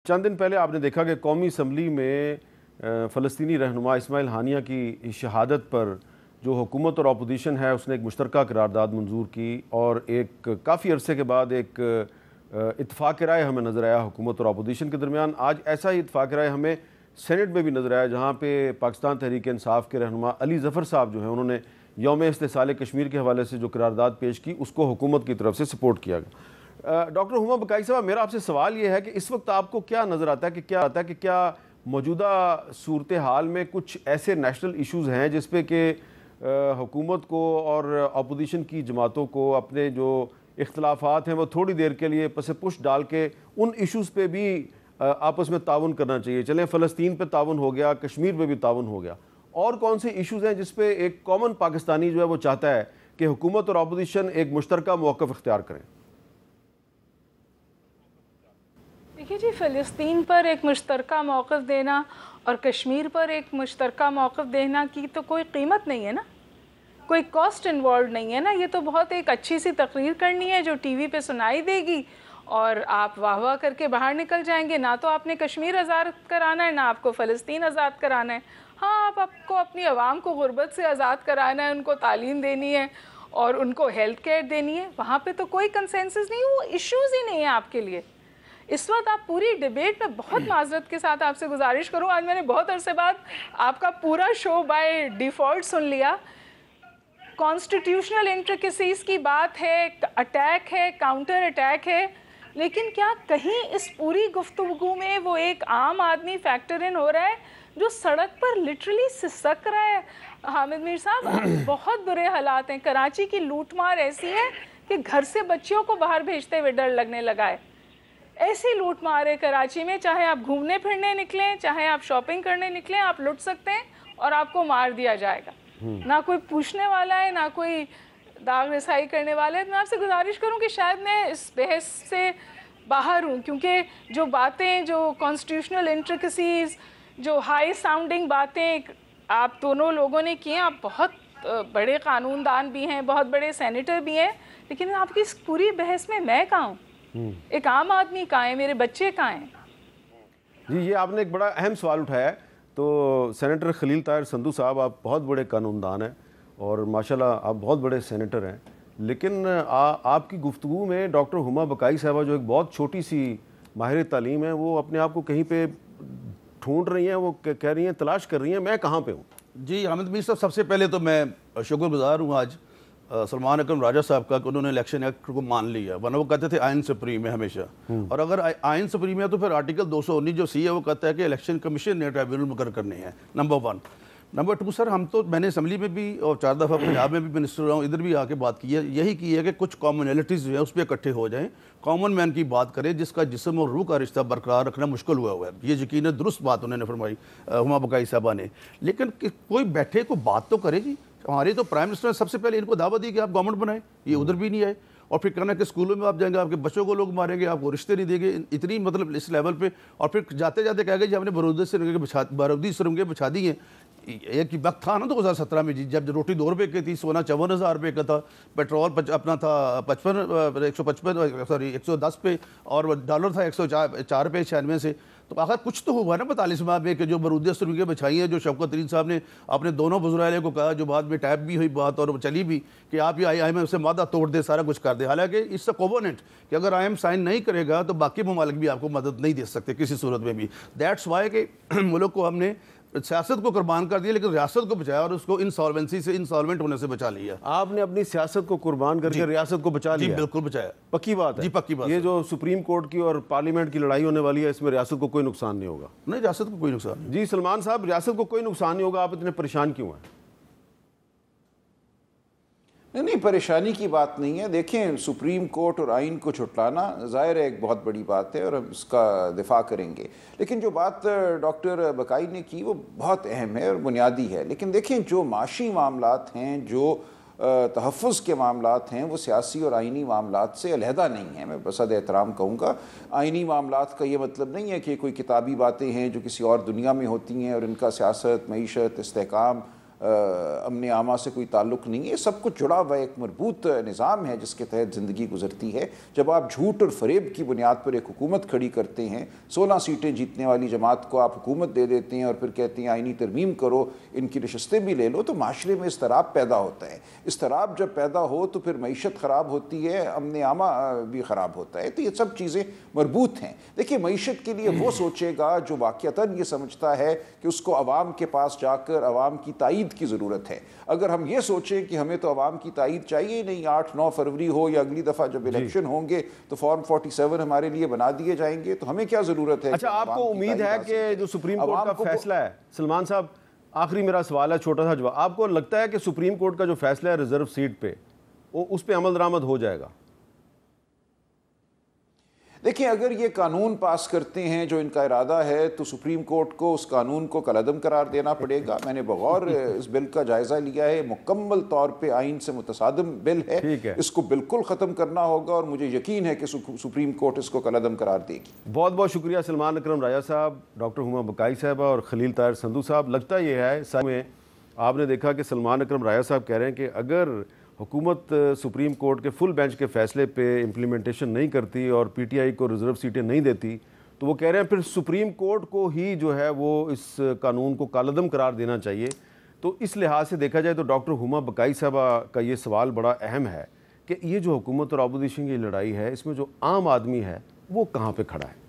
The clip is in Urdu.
چند دن پہلے آپ نے دیکھا کہ قومی اسمبلی میں فلسطینی رہنما اسماعیل ہانیہ کی شہادت پر جو حکومت اور اپوزیشن ہے اس نے ایک مشترکہ قرارداد منظور کی، اور ایک کافی عرصے کے بعد ایک اتفاق رائے ہمیں نظر آیا حکومت اور اپوزیشن کے درمیان۔ آج ایسا ہی اتفاق رائے ہمیں سینٹ میں بھی نظر آیا، جہاں پہ پاکستان تحریک انصاف کے رہنما علی ظفر صاحب جو ہیں انہوں نے یوم استحصال کشمیر کے حوالے سے جو قرارداد پیش کی اس کو حکومت کی طرف سے سپورٹ کیا گیا۔ ڈاکٹر ہما بقائی صاحب، میرا آپ سے سوال یہ ہے کہ اس وقت آپ کو کیا نظر آتا ہے کہ کیا موجودہ صورتحال میں کچھ ایسے نیشنل ایشوز ہیں جس پہ کہ حکومت کو اور اپوزیشن کی جماعتوں کو اپنے جو اختلافات ہیں وہ تھوڑی دیر کے لیے پس پش ڈال کے ان ایشوز پہ بھی آپس میں تعاون کرنا چاہیے؟ چلیں فلسطین پہ تعاون ہو گیا، کشمیر پہ بھی تعاون ہو گیا، اور کون سے ایشوز ہیں جس پہ ایک کامن پاکستانی جو ہے وہ چاہتا ہے کہ حکومت اور اپوزیشن ایک مشترکہ موقف اختیار کریں؟ دیکھیے جی، فلسطین پر ایک مشترکہ موقف دینا اور کشمیر پر ایک مشترکہ موقف دینا کی تو کوئی قیمت نہیں ہے نا، کوئی کاسٹ انوالوڈ نہیں ہے نا۔ یہ تو بہت ایک اچھی سی تقریر کرنی ہے جو ٹی وی پہ سنائی دے گی اور آپ واہ واہ کر کے باہر نکل جائیں گے۔ نہ تو آپ نے کشمیر آزاد کرانا ہے، نہ آپ کو فلسطین آزاد کرانا ہے۔ ہاں، آپ کو اپنی عوام کو غربت سے آزاد کرانا ہے، ان کو تعلیم دینی ہے اور ان کو ہیلتھ کیئر دینی ہے۔ وہاں پہ تو کوئی کنسنسس نہیں، وہ ایشوز ہی نہیں ہیں آپ کے لیے۔ اس وقت آپ پوری ڈیبیٹ میں بہت معذرت کے ساتھ آپ سے گزارش کروں، آج میں نے بہت عرصے بعد آپ کا پورا شو بائی ڈیفالٹ سن لیا۔ کانسٹیٹیوشنل انٹریکسیز کی بات ہے، اٹیک ہے، کاؤنٹر اٹیک ہے، لیکن کیا کہیں اس پوری گفتگو میں وہ ایک عام آدمی فیکٹر ان ہو رہا ہے جو سڑک پر لٹرلی سسک رہا ہے؟ حامد میر صاحب، بہت برے حالات ہیں۔ کراچی کی لوٹ مار ایسی ہے کہ گھر سے بچیوں کو باہر بھیجتے ہوئے ڈر لگنے لگا ہے۔ ایسی لوٹ مار ہے کراچی میں، چاہے آپ گھومنے پھرنے نکلیں، چاہے آپ شاپنگ کرنے نکلیں، آپ لٹ سکتے ہیں اور آپ کو مار دیا جائے گا۔ نہ کوئی پوچھنے والا ہے، نہ کوئی داغ رسائی کرنے والا ہے۔ میں آپ سے گزارش کروں کہ شاید میں اس بحث سے باہر ہوں، کیونکہ جو باتیں، جو کانسٹیٹیوشنل انٹریکسیز، جو ہائی ساؤنڈنگ باتیں آپ دونوں لوگوں نے کی ہیں، آپ بہت بڑے قانون دان بھی ہیں، بہت بڑے سینیٹر بھی ہیں، لیکن آپ کی اس پوری بحث میں کہاں ہوں؟ ایک عام آدمی کہاں ہے؟ میرے بچے کہاں ہیں؟ جی، یہ آپ نے ایک بڑا اہم سوال اٹھایا ہے۔ تو سینیٹر خلیل طاہر سندھو صاحب، آپ بہت بڑے قانون دان ہیں اور ماشاءاللہ آپ بہت بڑے سینیٹر ہیں، لیکن آپ کی گفتگو میں ڈاکٹر ہما بقائی صاحبہ جو ایک بہت چھوٹی سی ماہر تعلیم ہے، وہ اپنے آپ کو کہیں پہ ڈھونڈ رہی ہیں، وہ کہہ رہی ہیں، تلاش کر رہی ہیں میں کہاں پہ ہوں۔ جی حامد میر صاحب، سب سے پہلے تو میں شکر گزار ہوں آج سلمان اکرم راجہ صاحب کا کہ انہوں نے الیکشن ایکٹ کو مان لیا، ورنہ وہ کہتے تھے آئین سپریم ہے ہمیشہ، اور اگر آئین سپریم ہے تو پھر آرٹیکل 219 جو سی ہے وہ کہتا ہے کہ الیکشن کمیشن نے ٹرائیبیونل مقرر کرنے ہیں، نمبر 1۔ نمبر 2 سر، ہم تو میں نے اسمبلی میں بھی اور 4 دفعہ پنجاب میں بھی منسٹر رہا ہوں، ادھر بھی آ کے بات کی ہے، یہی کی ہے کہ کچھ کامنلٹیز جو ہیں اس پہ اکٹھے ہو جائیں، کامن مین کی بات کریں جس کا جسم اور روح کا رشتہ برقرار رکھنا مشکل ہوا ہے۔ یہ یقیناً درست بات انہوں نے فرمائی ہما بقائی صاحبہ نے، لیکن کوئی بیٹھے کو بات تو کرے جی۔ ہمارے تو پرائم منسٹر نے سب سے پہلے ان کو دعوت دی کہ آپ گورنمنٹ بنائیں، یہ ادھر بھی نہیں آئے، اور پھر کہنا کہ اسکولوں میں آپ جائیں گے آپ کے بچوں کو لوگ ماریں گے، آپ کو رشتے نہیں دیں گے، اتنی مطلب اس لیول پہ، اور پھر جاتے جاتے کہہ گئے جی ہم نے بارودی سرنگیں بچھا دی ہیں۔ ایک وقت تھا نا 2017 میں جی، جب روٹی 2 روپے کی تھی، سونا 54,000 روپے کا تھا، پیٹرول اپنا تھا 110 پہ، اور ڈالر تھا 104 روپے 96 سے۔ تو آخر کچھ تو ہوا نا 42 ماہ میں کہ جو بارودی سرنگیں بچھائی ہیں، جو شوکت ترین صاحب نے اپنے دونوں وزرائے کو کہا، جو بعد میں ٹیپ بھی ہوئی بات اور چلی بھی، کہ آپ یہ آئی ایم سے معاہدہ توڑ دے، سارا کچھ کر دے، حالانکہ اس سے کووننٹ کہ اگر آئی ایم سائن نہیں کرے گا تو باقی ممالک بھی آپ کو مدد نہیں دے سکتے کسی صورت میں بھی۔ دیٹس وائی کہ ملک کو ہم نے سیاست کو قربان کر دیا لیکن ریاست کو بچایا، اور اس کو انسالوینسی سے، انسالوینٹ ہونے سے بچا لیا۔ آپ نے اپنی سیاست کو قربان کر کے ریاست کو بچا لیا؟ جی بالکل بچایا۔ پکی بات ہے؟ جی پکی بات۔ یہ جو سپریم کورٹ کی اور پارلیمنٹ کی لڑائی ہونے والی ہے، اس میں ریاست کو کوئی نقصان نہیں ہوگا؟ نہیں، ریاست کو کوئی نقصان نہیں۔ جی سلمان صاحب، ریاست کو کوئی نقصان نہیں ہوگا، آپ اتنے پریشان کیوں ہیں؟ نہیں، پریشانی کی بات نہیں ہے۔ دیکھیں، سپریم کورٹ اور آئین کو چھٹلانا ظاہر ہے ایک بہت بڑی بات ہے اور ہم اس کا دفاع کریں گے، لیکن جو بات ڈاکٹر بقائی نے کی وہ بہت اہم ہے اور بنیادی ہے۔ لیکن دیکھیں، جو معاشی معاملات ہیں، جو تحفظ کے معاملات ہیں، وہ سیاسی اور آئینی معاملات سے علیحدہ نہیں ہیں۔ میں بصد احترام کہوں گا، آئینی معاملات کا یہ مطلب نہیں ہے کہ کوئی کتابی باتیں ہیں جو کسی اور دنیا میں ہوتی ہیں اور ان کا سیاست، معیشت، استحکام امن عامہ سے کوئی تعلق نہیں ہے، سب کچھ جڑا ہوا ایک مربوط نظام ہے جس کے تحت زندگی گزرتی ہے۔ جب آپ جھوٹ اور فریب کی بنیاد پر ایک حکومت کھڑی کرتے ہیں، 16 سیٹیں جیتنے والی جماعت کو آپ حکومت دے دیتے ہیں اور پھر کہتے ہیں آئینی ترمیم کرو، ان کی نشستیں بھی لے لو، تو معاشرے میں اضطراب پیدا ہوتا ہے۔ اضطراب جب پیدا ہو تو پھر معیشت خراب ہوتی ہے، امن عامہ بھی خراب ہوتا ہے، تو یہ سب چیزیں مربوط ہیں۔ دیکھیے معیشت کے لیے وہ سوچے گا جو واقعتاً یہ سمجھتا ہے کہ اس کو عوام کے پاس جا کر عوام کی تائید کی ضرورت ہے۔ اگر ہم یہ سوچیں کہ ہمیں تو عوام کی تائید چاہیے نہیں، 8-9 فروری ہو یا اگلی دفعہ جب الیکشن ہوں گے تو فارم 47 ہمارے لیے بنا دیے جائیں گے، تو ہمیں کیا ضرورت ہے؟ اچھا، آپ کو امید ہے کہ جو سپریم کورٹ کا فیصلہ ہے، سلمان صاحب آخری میرا سوال ہے، چھوٹا سا جواب، آپ کو لگتا ہے کہ سپریم کورٹ کا جو فیصلہ ہے ریزرو سیٹ پہ، اس پہ عمل درآمد ہو جائے گا؟ دیکھیں اگر یہ قانون پاس کرتے ہیں جو ان کا ارادہ ہے تو سپریم کورٹ کو اس قانون کو کالعدم قرار دینا پڑے گا۔ میں نے بغور اس بل کا جائزہ لیا ہے، مکمل طور پہ آئین سے متصادم بل ہے، اس کو بالکل ختم کرنا ہوگا اور مجھے یقین ہے کہ سپریم کورٹ اس کو کالعدم قرار دے گی۔ بہت بہت شکریہ سلمان اکرم راجہ صاحب، ڈاکٹر ہما بقائی صاحبہ اور خلیل طاہر سندھو صاحب۔ لگتا یہ ہے میں آپ نے دیکھا کہ سلمان اکرم راجہ صاحب کہہ رہے ہیں کہ اگر حکومت سپریم کورٹ کے فل بینچ کے فیصلے پہ امپلیمنٹیشن نہیں کرتی اور پی ٹی آئی کو ریزرو سیٹیں نہیں دیتی تو وہ کہہ رہے ہیں پھر سپریم کورٹ کو ہی جو ہے وہ اس قانون کو کالعدم قرار دینا چاہیے۔ تو اس لحاظ سے دیکھا جائے تو ڈاکٹر ہما بقائی صاحبہ کا یہ سوال بڑا اہم ہے کہ یہ جو حکومت اور اپوزیشن کی لڑائی ہے، اس میں جو عام آدمی ہے وہ کہاں پہ کھڑا ہے؟